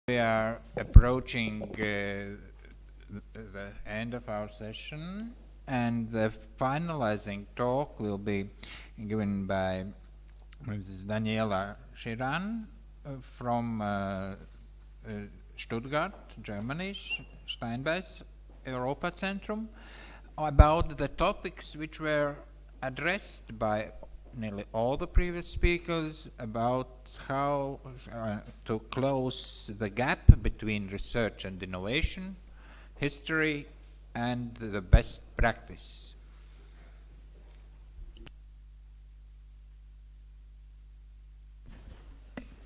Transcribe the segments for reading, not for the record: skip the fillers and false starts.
We are approaching the end of our session, and the finalizing talk will be given by Mrs. Daniela Chiran from Stuttgart, Germany, Steinbeis-Europa-Zentrum, about the topics which were addressed by nearly all the previous speakers about how to close the gap between research and innovation, history, and the best practice.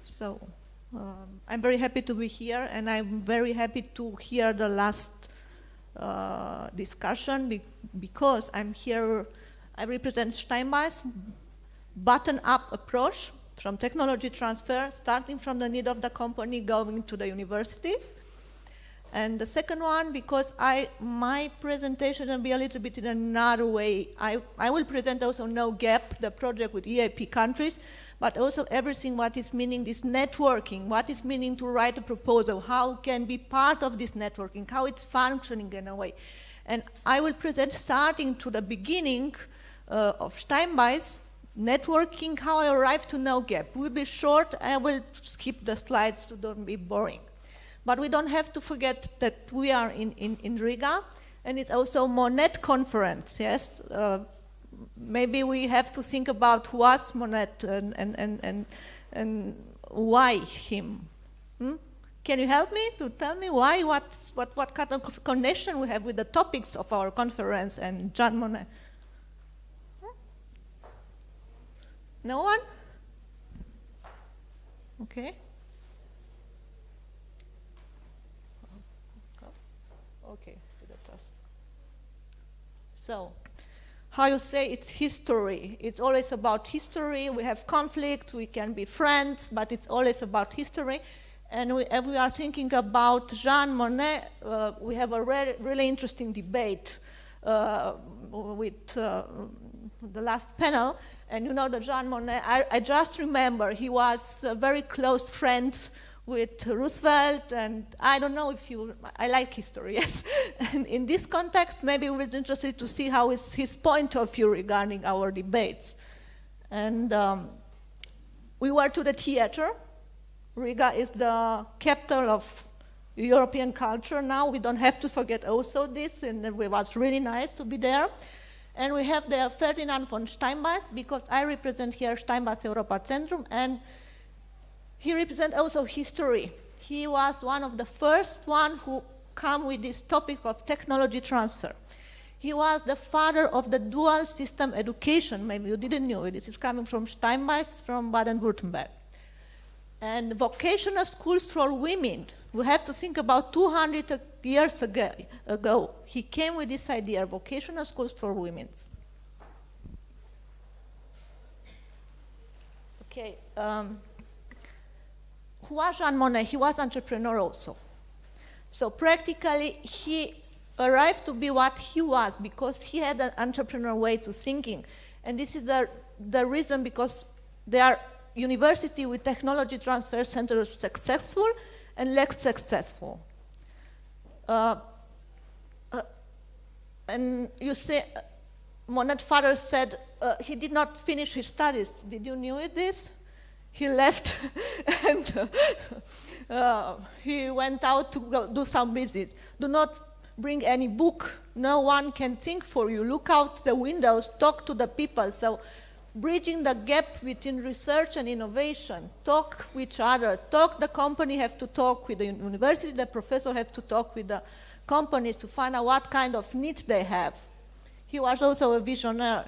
So, I'm very happy to be here, and I'm very happy to hear the last discussion because I'm here, I represent Steinbeis' bottom-up approach from technology transfer, starting from the need of the company going to the universities. And the second one, because my presentation will be a little bit in another way. I will present also No Gap, the project with EAP countries, but also everything what is meaning this networking, what is meaning to write a proposal, how can be part of this networking, how it's functioning in a way. And I will present starting to the beginning of Steinbeis, networking, how I arrived to No Gap. It will be short, I will skip the slides to don't be boring. But we don't have to forget that we are in Riga, and it's also Monnet conference, yes? Maybe we have to think about who was Monnet and why him. Can you help me to tell me why, what kind of connection we have with the topics of our conference and Jean Monnet? No one? Okay. Okay, so, how you say it's history. It's always about history. We have conflicts, we can be friends, but it's always about history. And if we are thinking about Jean Monnet, we have a really interesting debate with the last panel. And you know that Jean Monnet, I just remember he was a very close friend with Roosevelt, and I don't know if I like history, yes. And in this context, maybe we're interested to see how is his point of view regarding our debates. And we were to the theater. Riga is the capital of European culture now. We don't have to forget also this, and it was really nice to be there. And we have there Ferdinand von Steinbeis, because I represent here Steinbeis-Europa-Zentrum, and he represents also history. He was one of the first one who came with this topic of technology transfer. He was the father of the dual system education. Maybe you didn't know it. This is coming from Steinbeis, from Baden-Württemberg. And vocational schools for women. We have to think about 200 years ago. He came with this idea, vocational schools for women. Okay. Who was Jean Monnet? He was entrepreneur also. So practically, he arrived to be what he was because he had an entrepreneur way to thinking. And this is the reason because there are university with technology transfer centers successful and less successful. And you say, Monnet's father said he did not finish his studies. Did you know this? He left and he went out to go do some business. Do not bring any book. No one can think for you. Look out the windows, talk to the people. So bridging the gap between research and innovation, talk with each other. The company have to talk with the university, the professor have to talk with the companies to find out what kind of needs they have. He was also a visionary.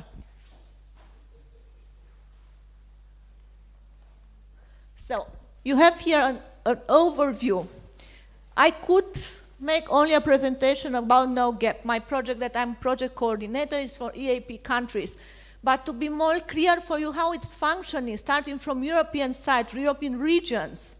So you have here an overview. I could make only a presentation about No Gap. My project that I'm project coordinator is for EAP countries. But to be more clear for you how it's functioning, starting from European side, European regions.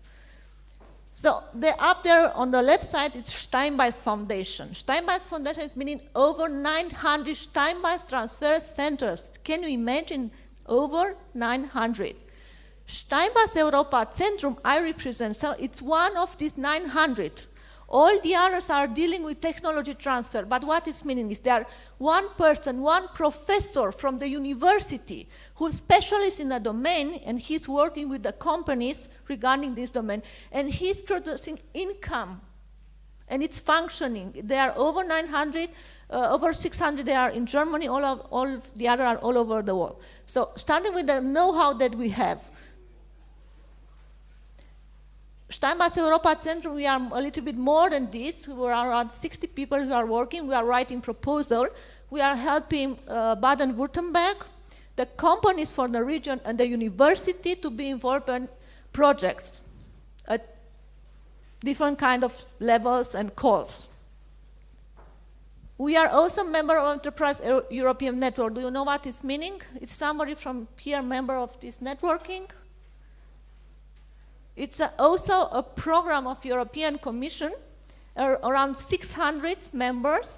So up there on the left side, it's Steinbeis Foundation. Steinbeis Foundation is meaning over 900 Steinbeis transfer centers. Can you imagine over 900? Steinbeis-Europa-Zentrum I represent, so it's one of these 900. All the others are dealing with technology transfer, but what is meaning is there one person, one professor from the university who's specialist in a domain, and he's working with the companies regarding this domain, and he's producing income, and it's functioning. There are over 900, over 600 they are in Germany, all the other are all over the world. So starting with the know-how that we have, Steinbeis-Europa-Zentrum, we are a little bit more than this. We are around 60 people who are working. We are writing proposal. We are helping Baden-Württemberg, the companies for the region, and the university to be involved in projects at different kind of levels and calls. We are also member of Enterprise European Network. Do you know what it's meaning? It's somebody from here, member of this networking. It's also a program of European Commission, around 600 members,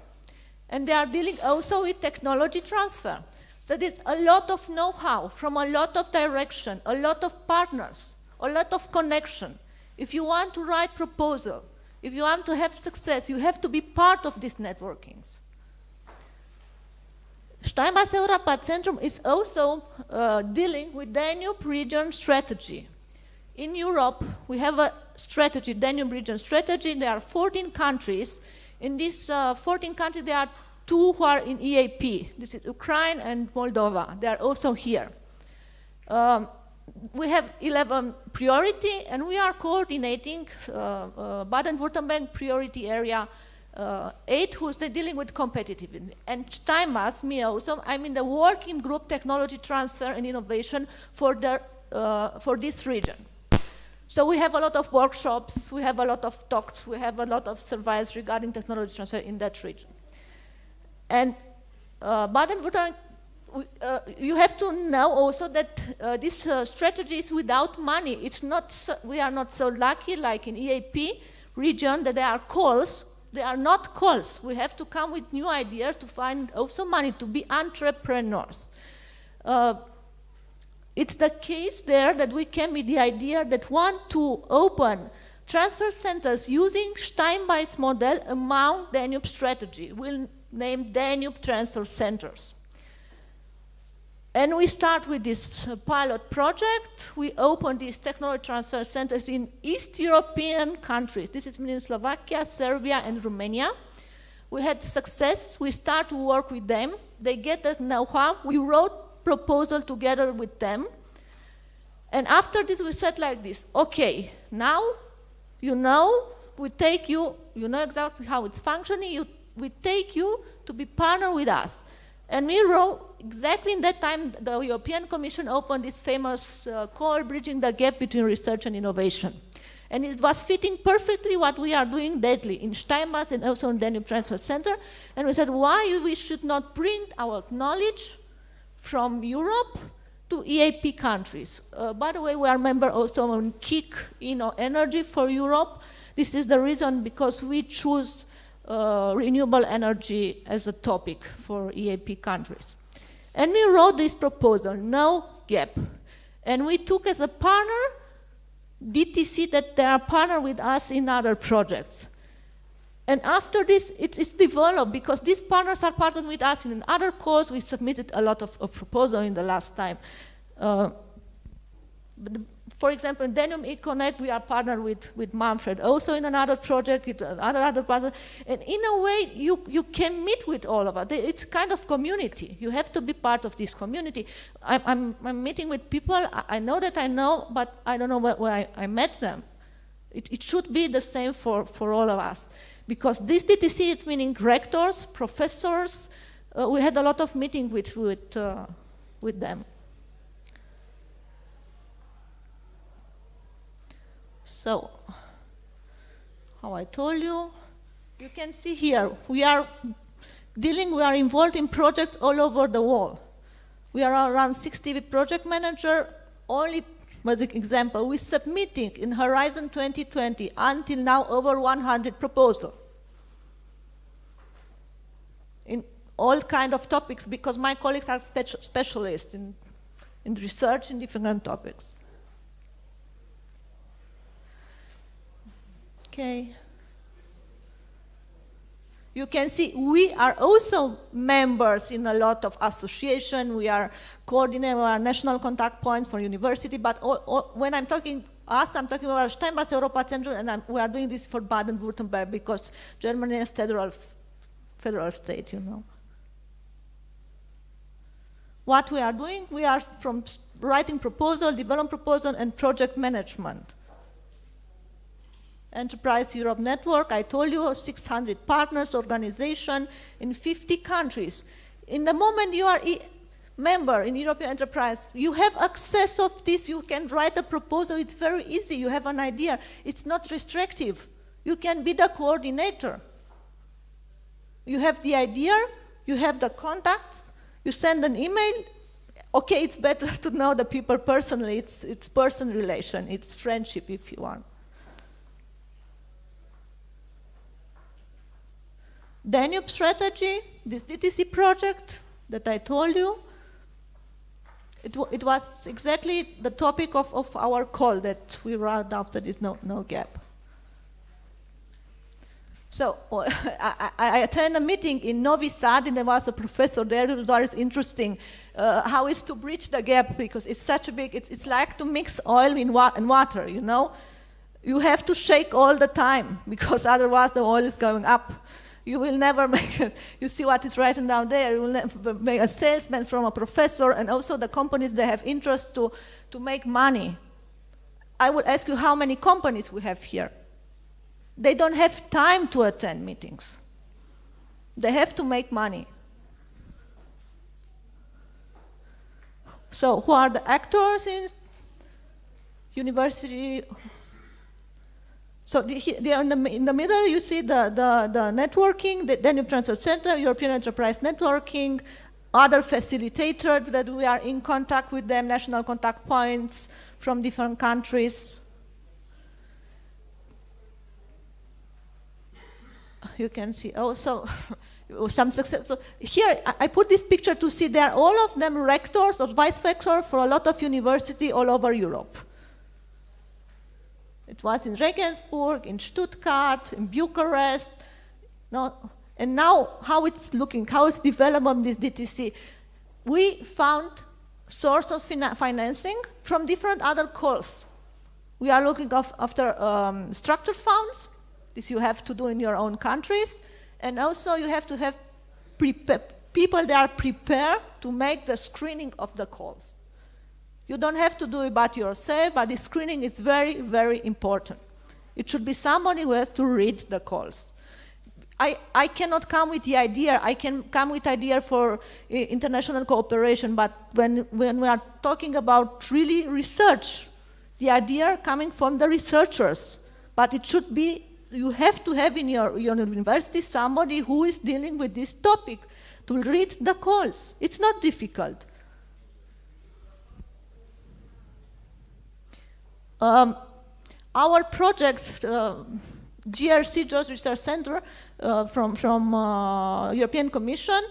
and they are dealing also with technology transfer. So there's a lot of know-how from a lot of direction, a lot of partners, a lot of connection. If you want to write proposal, if you want to have success, you have to be part of these networkings. Steinbeis-Europa-Zentrum is also dealing with Danube region strategy. In Europe, we have a strategy, Danube region strategy. There are 14 countries. In these 14 countries, there are 2 who are in EAP. This is Ukraine and Moldova. They are also here. We have 11 priority, and we are coordinating Baden-Württemberg priority area 8, who's dealing with competitiveness. And Steinbeis, me also, I'm in the working group technology transfer and innovation for this region. So we have a lot of workshops, we have a lot of talks, we have a lot of surveys regarding technology transfer in that region. And Baden-Württemberg, you have to know also that this strategy is without money. It's not we are not so lucky like in EAP region that there are calls. They are not calls. We have to come with new ideas to find also money to be entrepreneurs. It's the case there that we came with the idea that want to open transfer centers using Steinbeis model among Danube strategy. We'll name Danube transfer centers. And we start with this pilot project. We open these technology transfer centers in East European countries. This is meaning Slovakia, Serbia, and Romania. We had success. We start to work with them. They get the know-how. We wrote proposal together with them. And after this, we said like this, okay, now you know, we take you, you know exactly how it's functioning, we take you to be partner with us. And we wrote, exactly in that time, the European Commission opened this famous call, Bridging the Gap Between Research and Innovation. And it was fitting perfectly what we are doing daily in Steinbeis and also in Danube Transfer Center. And we said, why we should not bring our knowledge from Europe to EAP countries. By the way, we are member also on KIC, Energy for Europe. This is the reason because we choose renewable energy as a topic for EAP countries. And we wrote this proposal, no gap. And we took as a partner DTC that they are partner with us in other projects. And after this, it's developed because these partners are partnered with us in other calls. We submitted a lot of proposals in the last time. For example, in Danube eConnect, we are partnered with Manfred, also in another project, with other partners. And in a way, you can meet with all of us. It's kind of community. You have to be part of this community. I'm meeting with people, I know that I know, but I don't know where I met them. It should be the same for all of us. Because this DTC, it's meaning rectors, professors. We had a lot of meetings with them. So, how I told you, you can see here, we are involved in projects all over the world. We are around 60 project managers, only as an example, we're submitting in Horizon 2020 until now over 100 proposals in all kinds of topics because my colleagues are specialists in research in different topics. Okay. You can see we are also members in a lot of associations. We are coordinating our national contact points for university, but when I'm talking us, I'm talking about Steinbeis-Europa-Zentrum, and we are doing this for Baden-Württemberg because Germany is federal state, you know. What we are doing, we are from writing proposal, development proposal, and project management. Enterprise Europe Network, I told you, 600 partners, organization in 50 countries. In the moment you are a member in European Enterprise, you have access of this, you can write a proposal, it's very easy, you have an idea, it's not restrictive. You can be the coordinator. You have the idea, you have the contacts, you send an email. Okay, it's better to know the people personally, it's person relation, it's friendship if you want. Danube strategy, this DTC project that I told you, it was exactly the topic of our call that we wrote after this no gap. So I attended a meeting in Novi Sad, and there was a professor there. It was very interesting how it's to bridge the gap, because it's such a big, it's like to mix oil in water, you know? You have to shake all the time, because otherwise the oil is going up. You will never make it. You see what is written down there. You will never make a salesman from a professor, and also the companies that have interest to make money. I would ask you how many companies we have here. They don't have time to attend meetings. They have to make money. So who are the actors in university? So in the middle, you see the networking, the Danube Transport Center, European Enterprise Networking, other facilitators that we are in contact with them, national contact points from different countries. You can see also some success. So here, I put this picture to see they're all of them rectors or vice rectors for a lot of universities all over Europe. It was in Regensburg, in Stuttgart, in Bucharest. And now, how it's looking, how it's developing this DTC. We found sources of financing from different other calls. We are looking after structured funds. This you have to do in your own countries. And also you have to have people that are prepared to make the screening of the calls. You don't have to do it by yourself, but the screening is very, very important. It should be somebody who has to read the calls. I cannot come with the idea. I can come with idea for international cooperation, but when we are talking about really research, the idea coming from the researchers, but it should be, you have to have in your university somebody who is dealing with this topic to read the calls. It's not difficult. Our projects, GRC, George Research Center, from European Commission,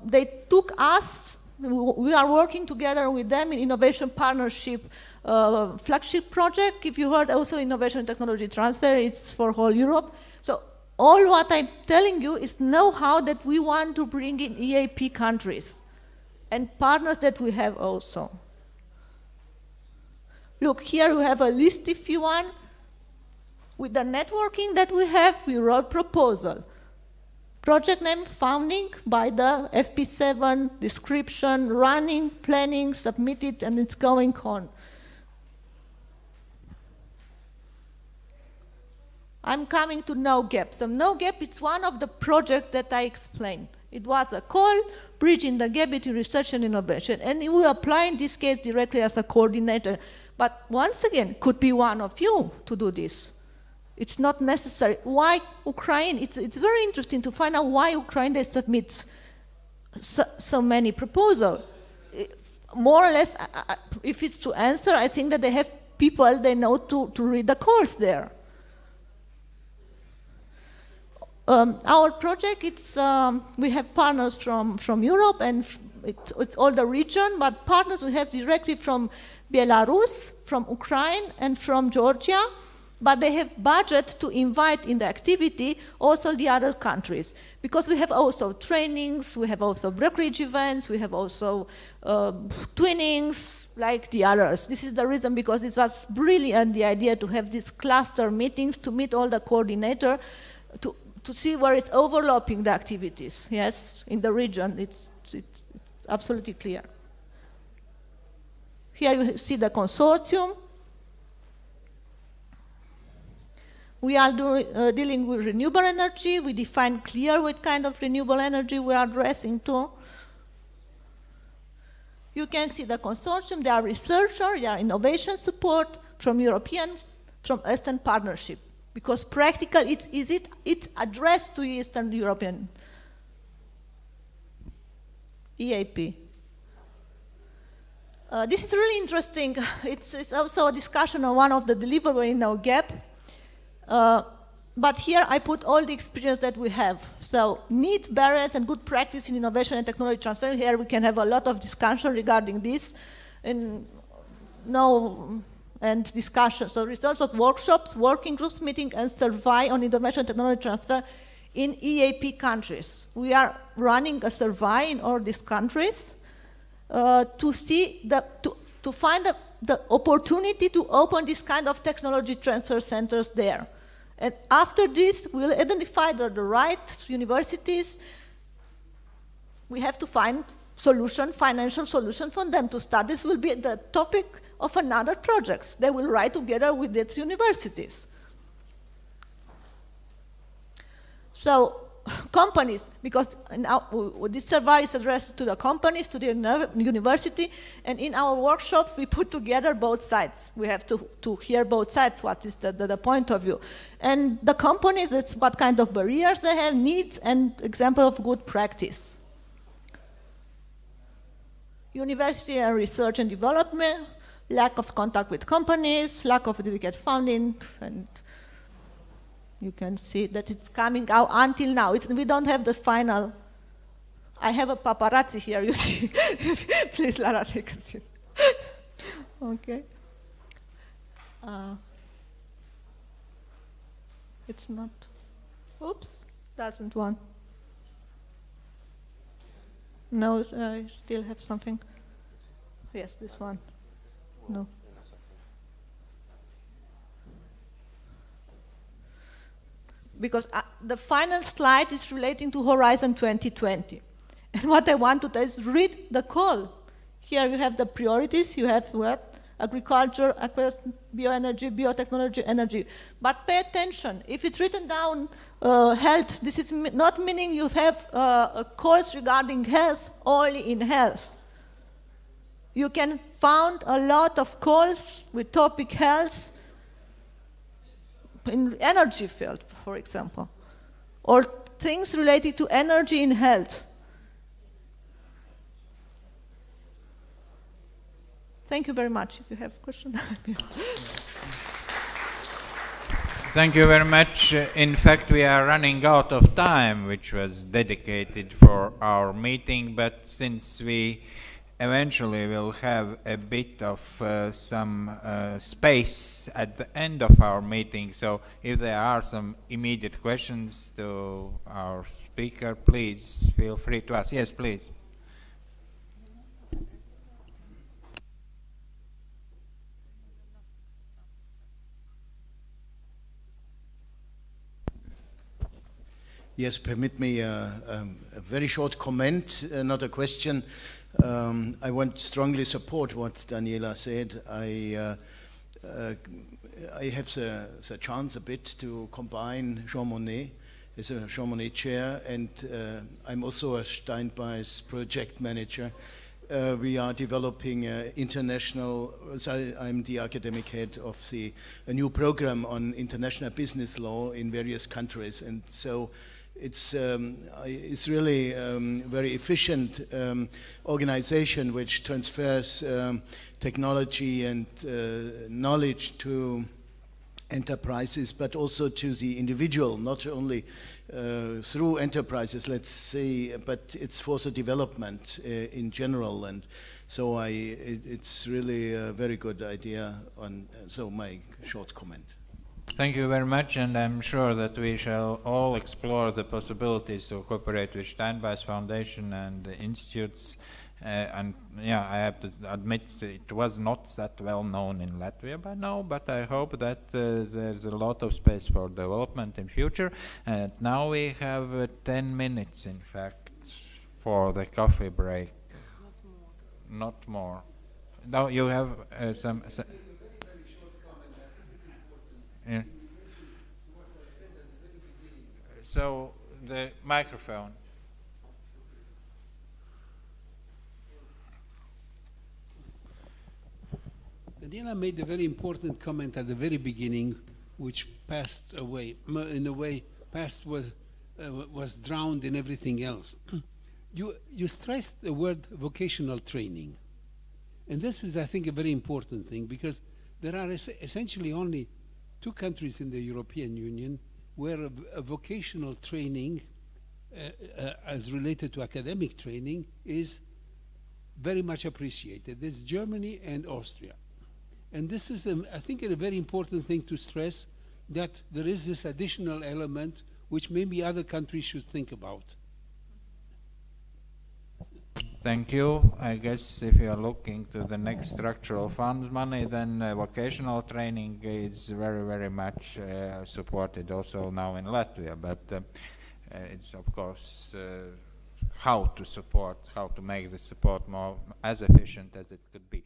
they took us, we are working together with them in innovation partnership flagship project. If you heard also innovation technology transfer, it's for whole Europe. So all what I'm telling you is know-how that we want to bring in EAP countries and partners that we have also. Look, here we have a list if you want. With the networking that we have, we wrote proposal. Project name, founding by the FP7, description, running, planning, submitted, and it's going on. I'm coming to No Gap. So No Gap, it's one of the projects that I explained. It was a call, bridging the gap between research and innovation. And we apply in this case directly as a coordinator. But once again, could be one of you to do this. It's not necessary. Why Ukraine? It's very interesting to find out why Ukraine they submit so many proposals. More or less, if it's to answer, I think that they have people they know to read the calls there. Our project, we have partners from Europe and it's all the region, but partners we have directly from Belarus, from Ukraine, and from Georgia. but they have budget to invite in the activity also the other countries. Because we have also trainings, we have also brokerage events, we have also twinnings like the others. This is the reason, because it was brilliant, the idea to have these cluster meetings, to meet all the coordinator, to see where it's overlapping the activities, yes, in the region. It's absolutely clear. Here you see the consortium. We are dealing with renewable energy. We define clear what kind of renewable energy we are addressing to. You can see the consortium. There are researchers, there are innovation support from European, from Eastern Partnership, because practical, it's addressed to Eastern European EAP. This is really interesting. It's also a discussion on one of the deliverables in our gap. But here I put all the experience that we have. So need barriers and good practice in innovation and technology transfer. Here we can have a lot of discussion regarding this and discussion. So results of workshops, working groups meeting, and survey on innovation and technology transfer in EAP countries. We are running a survey in all these countries to see to find the opportunity to open this kind of technology transfer centers there. And after this, we'll identify the right universities. We have to find financial solution for them to start. This will be the topic of another projects. They will write together with its universities. So companies, because this survey is addressed to the companies, to the university, and in our workshops we put together both sides. We have to hear both sides, what is the point of view. And the companies, that's what kind of barriers they have, needs, and example of good practice. University and research and development, lack of contact with companies, lack of dedicated funding, and you can see that it's coming out until now. We don't have the final. I have a paparazzi here, you see. Please, Lara, take a seat. Okay. It's not. Oops, doesn't want. No, I still have something. Yes, this one. No. Because the final slide is relating to Horizon 2020. And what I want to do is read the call. Here you have the priorities, you have what? Agriculture, bioenergy, biotechnology, energy. But pay attention, if it's written down health, this is not meaning you have a course regarding health only in health. You can find a lot of calls with topic health, in energy field, for example, or things related to energy in health. Thank you very much. If you have questions. Thank you very much. In fact, we are running out of time, which was dedicated for our meeting, but since we eventually will have a bit of some space at the end of our meeting. So if there are some immediate questions to our speaker, please feel free to ask. Yes, please. Yes, permit me a very short comment, not a question. I want to strongly support what Daniela said. I have the chance a bit to combine Jean Monnet as a Jean Monnet chair, and I'm also a Steinbeis project manager. We are developing international, so I'm the academic head of a new program on international business law in various countries, and so it's really very efficient organization which transfers technology and knowledge to enterprises, but also to the individual, not only through enterprises, let's say, but it's for the development in general. And so it's really a very good idea. So my short comment. Thank you very much, and I'm sure that we shall all explore the possibilities to cooperate with Steinbeis Foundation and the institutes. And yeah, I have to admit it was not that well known in Latvia by now, but I hope that there's a lot of space for development in future. And now we have 10 minutes, in fact, for the coffee break. Not more. No, you have some. Yeah. So the microphone. Daniela made a very important comment at the very beginning, which passed away. In a way, past was drowned in everything else. You stressed the word vocational training. And this is, I think, a very important thing, because there are essentially only 2 countries in the European Union where a vocational training, as related to academic training, is very much appreciated. There's Germany and Austria. And this is, I think, a very important thing to stress, that there is this additional element which maybe other countries should think about. Thank you. I guess if you are looking to the next structural funds money, then vocational training is very, very much supported also now in Latvia. But it's, of course, how to support, how to make the support more as efficient as it could be.